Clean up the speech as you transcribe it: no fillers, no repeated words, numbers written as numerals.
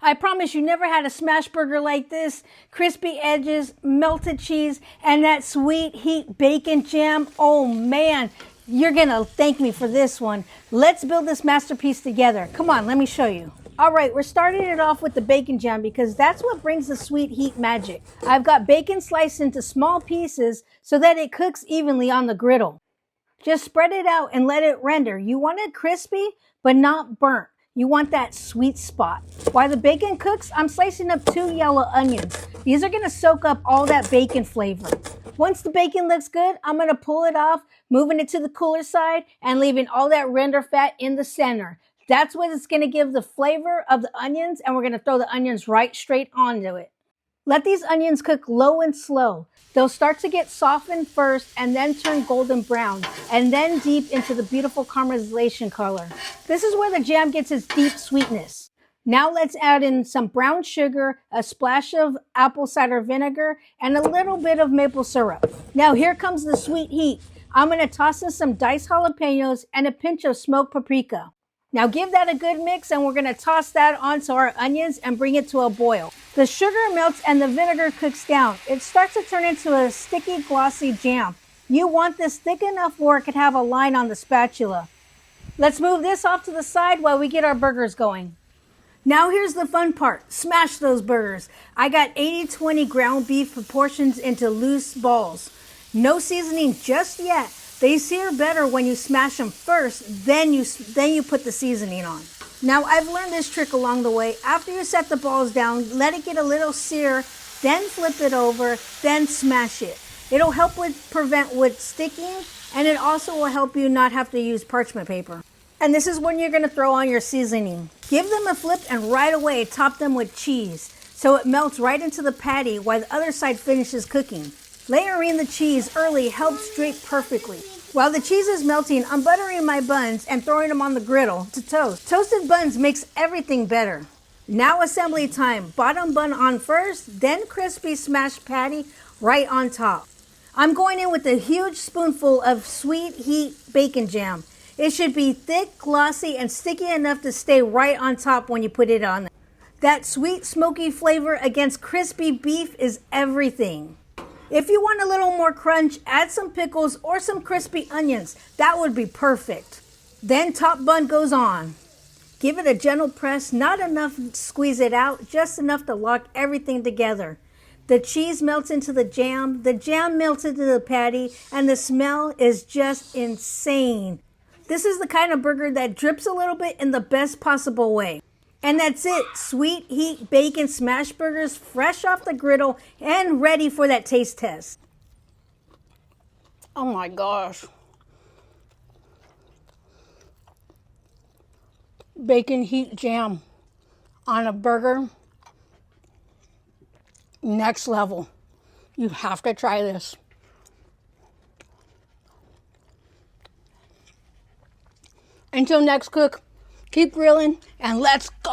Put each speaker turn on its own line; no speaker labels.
I promise you never had a smash burger like this. Crispy edges, melted cheese, and that sweet heat bacon jam. Oh man, you're gonna thank me for this one. Let's build this masterpiece together. Come on, let me show you. All right, we're starting it off with the bacon jam because that's what brings the sweet heat magic. I've got bacon sliced into small pieces so that it cooks evenly on the griddle. Just spread it out and let it render. You want it crispy, but not burnt. You want that sweet spot. While the bacon cooks, I'm slicing up 2 yellow onions. These are gonna soak up all that bacon flavor. Once the bacon looks good, I'm gonna pull it off, moving it to the cooler side and leaving all that render fat in the center. That's what it's gonna give the flavor of the onions, and we're gonna throw the onions right straight onto it. Let these onions cook low and slow. They'll start to get softened first and then turn golden brown and then deep into the beautiful caramelization color. This is where the jam gets its deep sweetness. Now let's add in some brown sugar, a splash of apple cider vinegar, and a little bit of maple syrup. Now here comes the sweet heat. I'm gonna toss in some diced jalapenos and a pinch of smoked paprika. Now give that a good mix and we're gonna toss that onto our onions and bring it to a boil. The sugar melts and the vinegar cooks down. It starts to turn into a sticky, glossy jam. You want this thick enough where it could have a line on the spatula. Let's move this off to the side while we get our burgers going. Now here's the fun part. Smash those burgers. I got 80-20 ground beef proportions into loose balls. No seasoning just yet. They sear better when you smash them first, then you put the seasoning on. Now I've learned this trick along the way. After you set the balls down, let it get a little sear, then flip it over, then smash it. It'll help prevent wood sticking, and it also will help you not have to use parchment paper. And this is when you're gonna throw on your seasoning. Give them a flip and right away top them with cheese so it melts right into the patty while the other side finishes cooking. Layering the cheese early helps drape perfectly. While the cheese is melting, I'm buttering my buns and throwing them on the griddle to toast. Toasted buns makes everything better. Now assembly time. Bottom bun on first, then crispy smashed patty right on top. I'm going in with a huge spoonful of sweet heat bacon jam. It should be thick, glossy, and sticky enough to stay right on top when you put it on. That sweet, smoky flavor against crispy beef is everything. If you want a little more crunch, add some pickles or some crispy onions. That would be perfect. Then top bun goes on. Give it a gentle press, not enough to squeeze it out, just enough to lock everything together. The cheese melts into the jam melts into the patty, and the smell is just insane. This is the kind of burger that drips a little bit in the best possible way. And that's it, sweet heat bacon smash burgers fresh off the griddle and ready for that taste test. Oh my gosh. Bacon heat jam on a burger, next level. You have to try this. Until next cook, keep grilling and let's go!